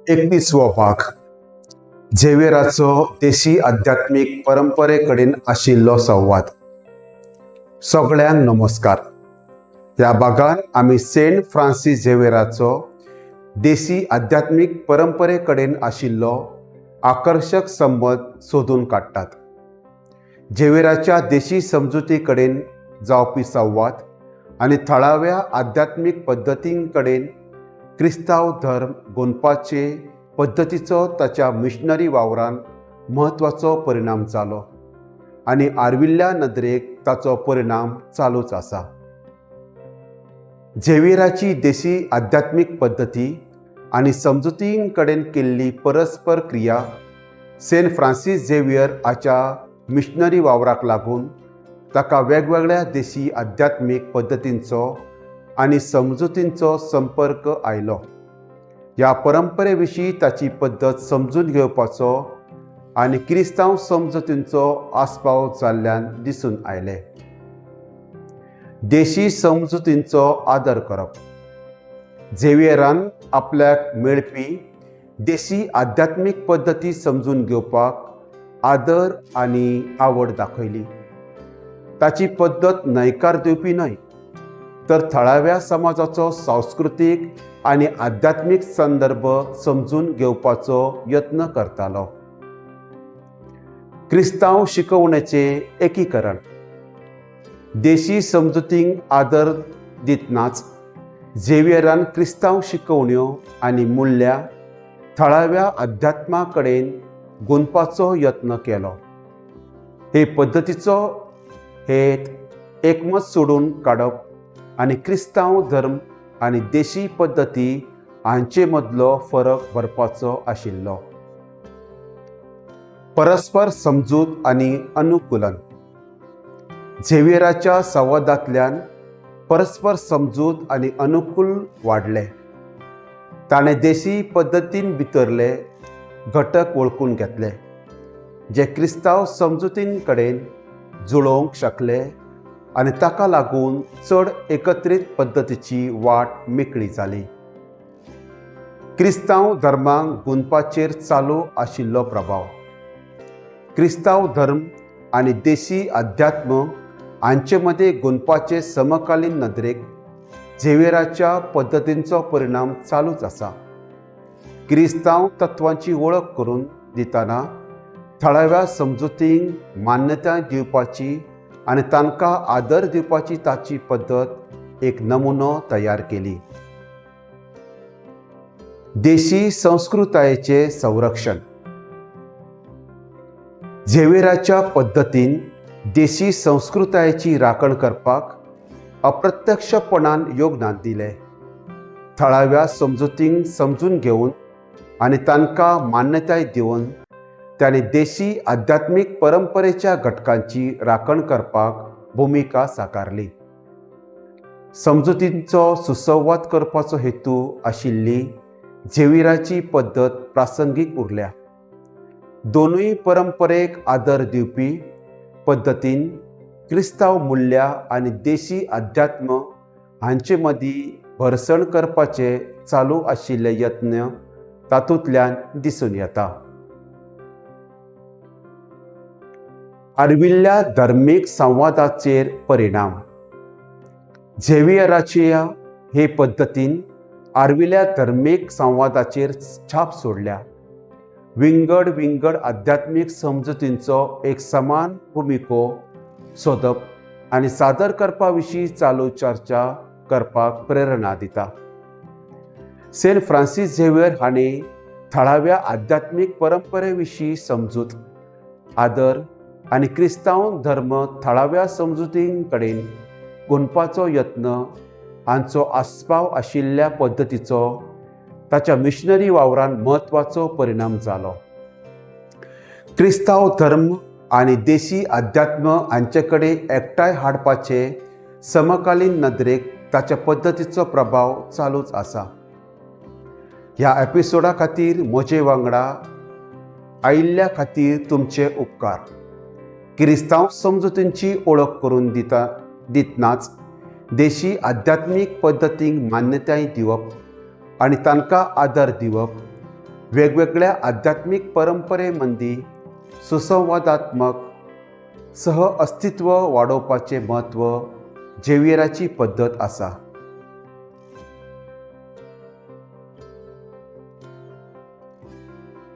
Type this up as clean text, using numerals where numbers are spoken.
31वो भाग झेवियराचो देशी आध्यात्मिक परंपरे कडेन आशिल्लो संवाद। सगळ्यांक नमस्कार। ह्या भागान आमी सेंट फ्रांसीस झेवियराचो देशी आध्यात्मिक परंपरे कडेन आशिल्लो आकर्षक संबंध सोदून काडटात। झेवियराच्या देशी समजुती कडेन जावपी संवाद आनी थळाव्या आध्यात्मिक पद्दतीं कडेन क्रिस्तांव धर्म गोंदपाचे पद्दतीचो ताच्या मिशनरी वावरान म्हत्वाचो परिणाम जालो आनी आर्विल्ल्या नदरेक ताचो परिणाम चालूच आसा। झेवियराची देशी आध्यात्मिक पद्दती आनी समजुतीं कडेन केल्ली परस्पर क्रिया सेंट फ्रांसीस झेवियर हाच्या मिशनरी वावराक लागून ताका वेगवेगळ्या देशी आध्यात्मिक पद्दतींचो आनी समजुतींचो संपर्क आयलो। ह्या परंपरे विशीं ताची पद्दत समजून घेवपाचो आनी क्रिस्तांव समजुतींचो आस्पाव जाल्ल्यान दिसून आयले। देशी समजुतींचो आदर करप। झेवियरान आपल्याक मेळपी देशी आध्यात्मिक पद्दती समजून घेवपाक आदर आनी आवड दाखयली। ताची पद्दत न्हयकार दिवपी न्हय, तर थळाव्या समाजाचो सांस्कृतीक आनी आध्यात्मिक संदर्भ समजून घेवपाचो यत्न करतालो। क्रिस्तांव शिकवणेचे एकीकरण। देशी समजुतींक आदर दितनाच झेवियरान क्रिस्तांव शिकवण्यो आनी मुल्यां थळाव्या अध्यात्मा कडेन गुंतपाचो यत्न केलो। हे पद्दतीचो हेत एकमत सोडून काडप आनी क्रिस्तांव धर्म आनी देशी पद्दती हांचे मदलो फरक भरपाचो आशिल्लो। परस्पर समजूत आनी अनुकूलन। झेवियराच्या संवादांतल्यान परस्पर समजूत आनी अनुकूल वाडले। ताणें देशी पद्दतीन भितरले घटक वळखून घेतले जे क्रिस्तांव समजुतीं कडेन जुळोवंक शकले आनी ताका लागून चड एकत्रीत पद्दतीची वाट मेकळी जाली। क्रिस्तांव धर्माक गुंतपाचेर चालू आशिल्लो प्रभाव। क्रिस्तांव धर्म आनी देशी अध्यात्म हांचे मदें गुंतपाचे समकालीन नदरेक झेवियराच्या पद्दतींचो परिणाम चालूच आसा। क्रिस्तांव तत्वांची वळख करून दितना थळाव्या समजुतींक मान्यताय दिवपाची आनी तांकां आदर दिवपाची ताची पद्दत एक नमुनो तयार केली। देशी संस्कृतायेचे संरक्षण। झेवियराच्या पद्दतीन देशी संस्कृतायेची राखण करपाक अप्रत्यक्षपणान योगदान दिलें। थळाव्या समजुतींक समजून घेवन आनी तांकां मान्यताय दिवन ताणें देशी आध्यात्मिक परंपरेच्या घटकांची राखण करपाक भुमिका साकारली। समजुतींचो सुसंवाद करपाचो हेतू आशिल्ली झेवियराची पद्दत प्रासंगीक उरल्या। दोनूय परंपरेक आदर दिवपी पद्दतीन क्रिस्तांव मुल्यां आनी देशी अध्यात्म हांचे मदीं भरसण करपाचे चालू आशिल्ले यत्न तातूंतल्यान दिसून येता। आर्विल्ल्या धर्मीक संवादाचेर परिणाम। झेवियराच्या हे पद्दतीन आर्विल्ल्या धर्मीक संवादाचेर छाप सोडल्या। विंगड विंगड आध्यात्मिक समजुतींचो एक समान भुमिको सोदप आनी सादर करपा विशीं चालू चर्चा करपाक प्रेरणा दिता। सेंट फ्रांसीस झेवियर हाणें थळाव्या आध्यात्मिक परंपरे विशीं समजूत, आदर आनी क्रिस्तांव धर्म थळाव्या समजुतीं कडेन गुंतपाचो यत्न हांचो आस्पाव आशिल्ल्या पद्दतीचो ताच्या मिशनरी वावरान म्हत्वाचो परिणाम जालो। क्रिस्तांव धर्म आनी देशी अध्यात्म हांचे कडेन एकठांय हाडपाचे समकालीन नदरेक ताच्या पद्दतीचो प्रभाव चालूच आसा। ह्या एपिसोडा खातीर म्हजे वांगडा आयिल्ल्या खातीर तुमचे उपकार। क्रिस्तांव समजुतींची ओळख करून दितनाच देशी आध्यात्मिक पद्दतींक मान्यताय दिवप आनी तांकां आदर दिवप वेगवेगळ्या आध्यात्मिक परंपरेमंदी सुसंवादात्मक सह अस्तित्व वाडोवपाचें म्हत्व झेवियराची पद्दत आसा.